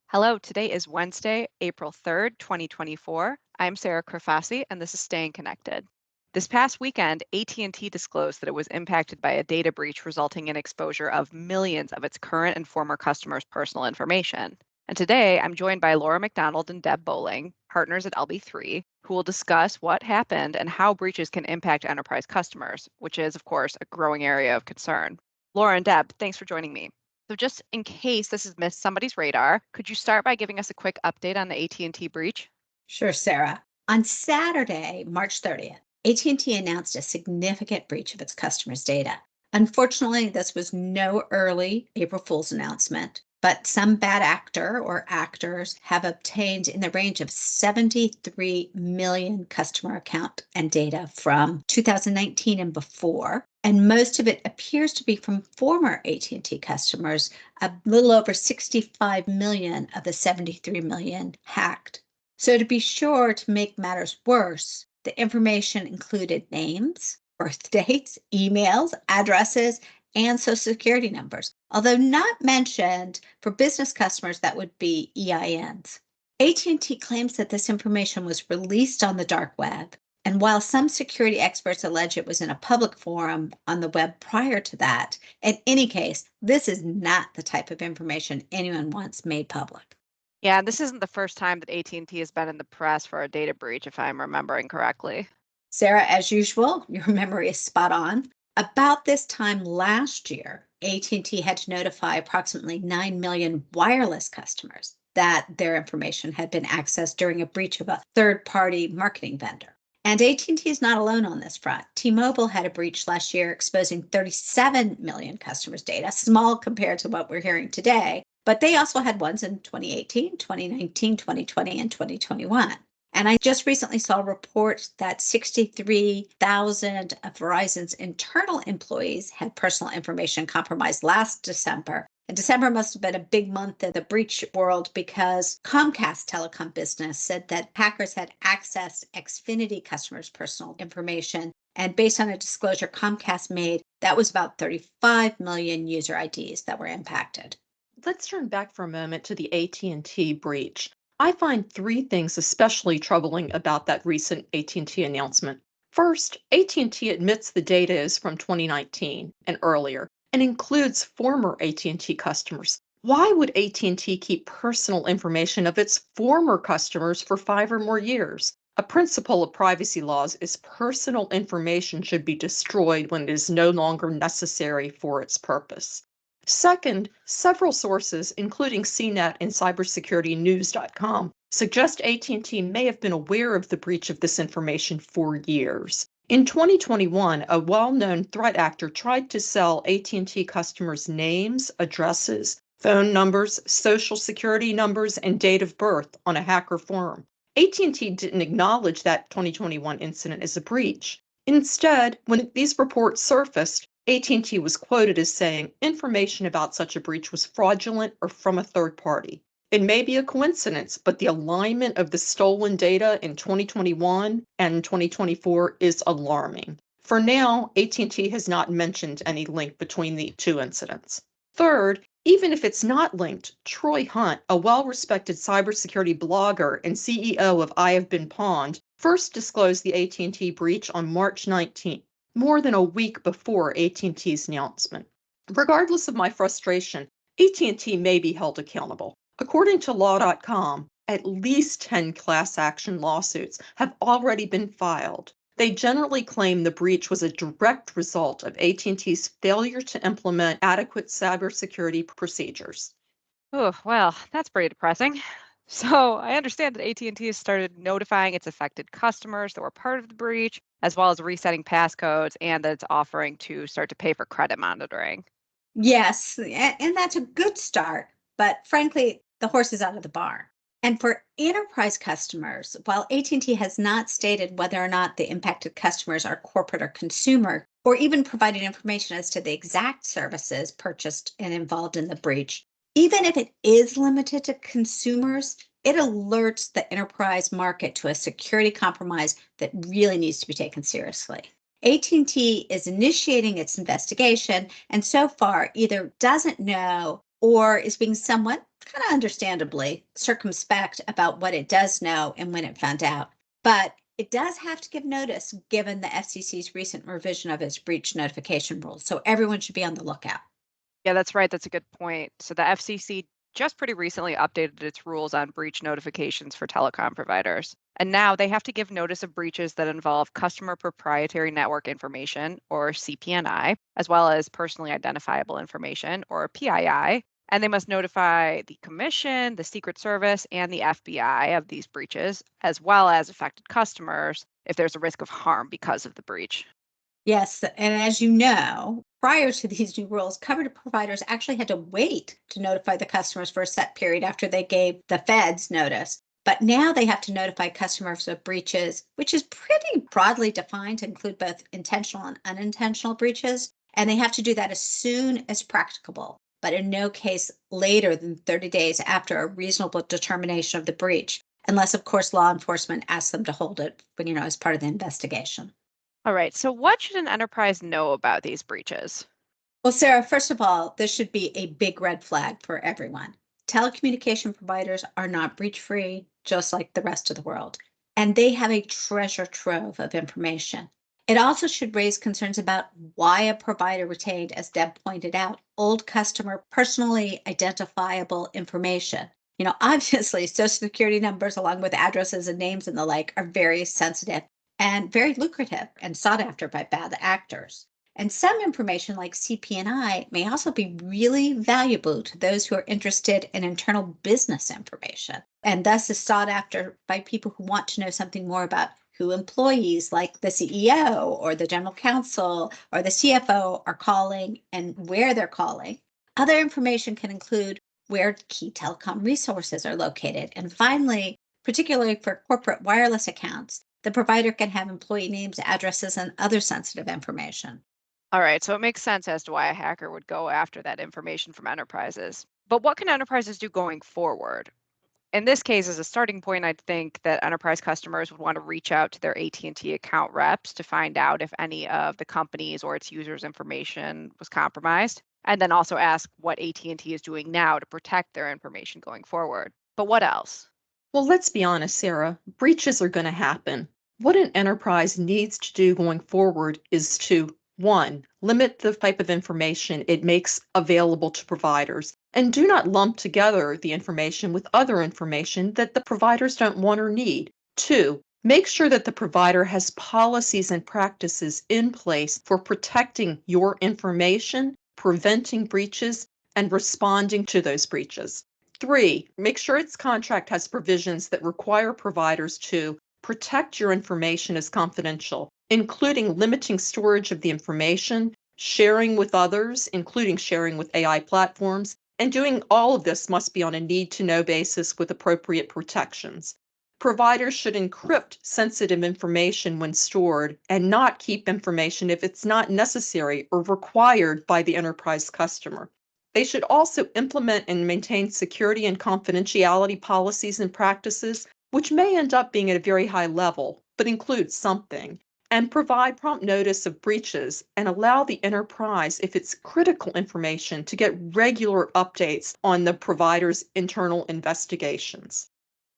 Hello, today is Wednesday, April 3rd, 2024. I'm Sarah Crafassi, and this is Staying Connected. This past weekend, AT&T disclosed that it was impacted by a data breach resulting in exposure of millions of its current and former customers' personal information. And today, I'm joined by Laura McDonald and Deb Bowling, partners at LB3, who will discuss what happened and how breaches can impact enterprise customers, which is, of course, a growing area of concern. Laura and Deb, thanks for joining me. So just in case this has missed somebody's radar, could you start by giving us a quick update on the AT&T breach? Sure, Sarah. On Saturday, March 30th, AT&T announced a significant breach of its customers' data. Unfortunately, this was no early April Fool's announcement, but some bad actor or actors have obtained in the range of 73 million customer account and data from 2019 and before. And most of it appears to be from former AT&T customers, a little over 65 million of the 73 million hacked. So to be sure to make matters worse, the information included names, birth dates, emails, addresses, and social security numbers, although not mentioned for business customers that would be EINs. AT&T claims that this information was released on the dark web, and while some security experts allege it was in a public forum on the web prior to that, in any case, this is not the type of information anyone wants made public. Yeah, this isn't the first time that AT&T has been in the press for a data breach, if I'm remembering correctly. Sarah, as usual, your memory is spot on. About this time last year, AT&T had to notify approximately 9 million wireless customers that their information had been accessed during a breach of a third-party marketing vendor. And AT&T is not alone on this front. T-Mobile had a breach last year exposing 37 million customers' data, small compared to what we're hearing today, but they also had ones in 2018, 2019, 2020, and 2021. And I just recently saw reports that 63,000 of Verizon's internal employees had personal information compromised last December. And December must have been a big month in the breach world because Comcast telecom business said that hackers had accessed Xfinity customers' personal information. And based on a disclosure Comcast made, that was about 35 million user IDs that were impacted. Let's turn back for a moment to the AT&T breach. I find three things especially troubling about that recent AT&T announcement. First, AT&T admits the data is from 2019 and earlier and includes former AT&T customers. Why would AT&T keep personal information of its former customers for 5 or more years? A principle of privacy laws is personal information should be destroyed when it is no longer necessary for its purpose. Second, several sources, including CNET and cybersecuritynews.com, suggest AT&T may have been aware of the breach of this information for years. In 2021, a well-known threat actor tried to sell AT&T customers' names, addresses, phone numbers, social security numbers, and date of birth on a hacker forum. AT&T didn't acknowledge that 2021 incident as a breach. Instead, when these reports surfaced, AT&T was quoted as saying information about such a breach was fraudulent or from a third party. It may be a coincidence, but the alignment of the stolen data in 2021 and 2024 is alarming. For now, AT&T has not mentioned any link between the two incidents. Third, even if it's not linked, Troy Hunt, a well-respected cybersecurity blogger and CEO of I Have Been Pawned, first disclosed the AT&T breach on March 19th. More than a week before AT&T's announcement. Regardless of my frustration, AT&T may be held accountable. According to law.com, at least 10 class action lawsuits have already been filed. They generally claim the breach was a direct result of AT&T's failure to implement adequate cybersecurity procedures. Oh, well, that's pretty depressing. So I understand that AT&T has started notifying its affected customers that were part of the breach, as well as resetting passcodes, and that it's offering to start to pay for credit monitoring. Yes, and that's a good start, but frankly, the horse is out of the barn. And for enterprise customers, while AT&T has not stated whether or not the impacted customers are corporate or consumer, or even provided information as to the exact services purchased and involved in the breach, even if it is limited to consumers, it alerts the enterprise market to a security compromise that really needs to be taken seriously. AT&T is initiating its investigation and so far either doesn't know or is being somewhat, kind of understandably, circumspect about what it does know and when it found out. But it does have to give notice given the FCC's recent revision of its breach notification rules. So everyone should be on the lookout. Yeah, that's right. That's a good point. So the FCC just pretty recently updated its rules on breach notifications for telecom providers. And now they have to give notice of breaches that involve customer proprietary network information, or CPNI, as well as personally identifiable information, or PII. And they must notify the Commission, the Secret Service, and the FBI of these breaches, as well as affected customers if there's a risk of harm because of the breach. Yes, and as you know, prior to these new rules, covered providers actually had to wait to notify the customers for a set period after they gave the feds notice. But now they have to notify customers of breaches, which is pretty broadly defined to include both intentional and unintentional breaches. And they have to do that as soon as practicable, but in no case later than 30 days after a reasonable determination of the breach, unless, of course, law enforcement asks them to hold it, as part of the investigation. All right, so what should an enterprise know about these breaches? Well, Sarah, first of all, this should be a big red flag for everyone. Telecommunication providers are not breach free, just like the rest of the world, and they have a treasure trove of information. It also should raise concerns about why a provider retained, as Deb pointed out, old customer personally identifiable information. Obviously, social security numbers, along with addresses and names and the like, are very sensitive and very lucrative and sought after by bad actors. And some information like CP&I may also be really valuable to those who are interested in internal business information and thus is sought after by people who want to know something more about who employees like the CEO or the general counsel or the CFO are calling and where they're calling. Other information can include where key telecom resources are located. And finally, particularly for corporate wireless accounts, the provider can have employee names, addresses, and other sensitive information. All right, so it makes sense as to why a hacker would go after that information from enterprises. But what can enterprises do going forward? In this case, as a starting point, I'd think that enterprise customers would want to reach out to their AT&T account reps to find out if any of the company's or its users' information was compromised, and then also ask what AT&T is doing now to protect their information going forward. But what else? Well, let's be honest, Sarah, breaches are going to happen. What an enterprise needs to do going forward is to, one, limit the type of information it makes available to providers, and do not lump together the information with other information that the providers don't want or need. Two, make sure that the provider has policies and practices in place for protecting your information, preventing breaches, and responding to those breaches. Three, make sure its contract has provisions that require providers to protect your information as confidential, including limiting storage of the information, sharing with others, including sharing with AI platforms, and doing all of this must be on a need to know basis with appropriate protections. Providers should encrypt sensitive information when stored and not keep information if it's not necessary or required by the enterprise customer. They should also implement and maintain security and confidentiality policies and practices, which may end up being at a very high level, but include something, and provide prompt notice of breaches and allow the enterprise, if it's critical information, to get regular updates on the provider's internal investigations.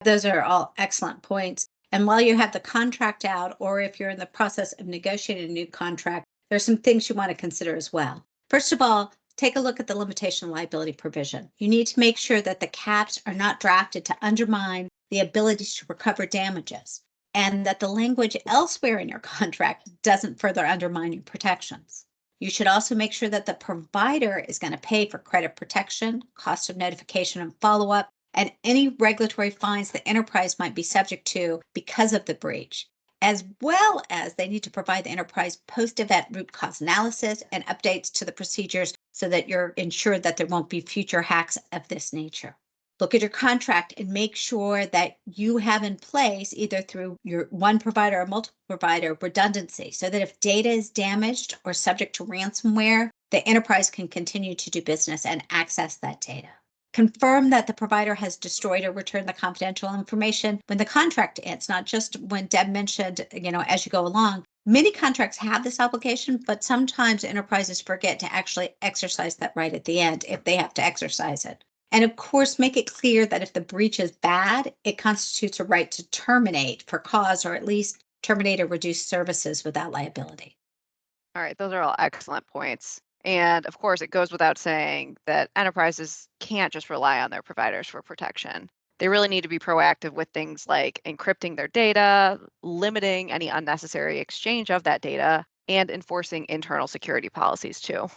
Those are all excellent points. And while you have the contract out, or if you're in the process of negotiating a new contract, there's some things you want to consider as well. First of all, take a look at the limitation liability provision. You need to make sure that the caps are not drafted to undermine the ability to recover damages, and that the language elsewhere in your contract doesn't further undermine your protections. You should also make sure that the provider is going to pay for credit protection, cost of notification and follow-up, and any regulatory fines the enterprise might be subject to because of the breach, as well as they need to provide the enterprise post-event root cause analysis and updates to the procedures so that you're ensured that there won't be future hacks of this nature. Look at your contract and make sure that you have in place, either through your one provider or multiple provider, redundancy, so that if data is damaged or subject to ransomware, the enterprise can continue to do business and access that data. Confirm that the provider has destroyed or returned the confidential information when the contract ends, not just when Deb mentioned, as you go along, Many contracts have this obligation, but sometimes enterprises forget to actually exercise that right at the end if they have to exercise it. And of course, make it clear that if the breach is bad, it constitutes a right to terminate for cause or at least terminate or reduce services without liability. All right, those are all excellent points. And of course, it goes without saying that enterprises can't just rely on their providers for protection. They really need to be proactive with things like encrypting their data, limiting any unnecessary exchange of that data, and enforcing internal security policies too.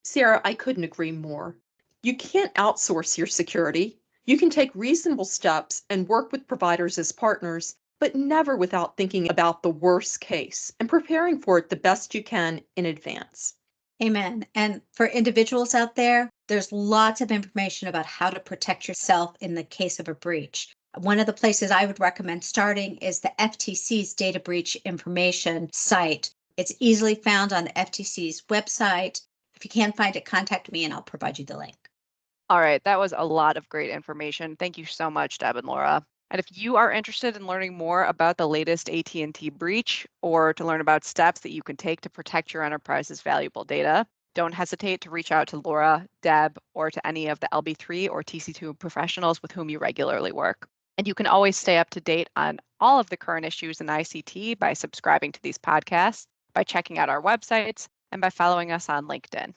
Sarah, I couldn't agree more. You can't outsource your security. You can take reasonable steps and work with providers as partners, but never without thinking about the worst case and preparing for it the best you can in advance. Amen. And for individuals out there, there's lots of information about how to protect yourself in the case of a breach. One of the places I would recommend starting is the FTC's data breach information site. It's easily found on the FTC's website. If you can't find it, contact me and I'll provide you the link. All right, that was a lot of great information. Thank you so much, Deb and Laura. And if you are interested in learning more about the latest AT&T breach or to learn about steps that you can take to protect your enterprise's valuable data, don't hesitate to reach out to Laura, Deb, or to any of the LB3 or TC2 professionals with whom you regularly work. And you can always stay up to date on all of the current issues in ICT by subscribing to these podcasts, by checking out our websites, and by following us on LinkedIn.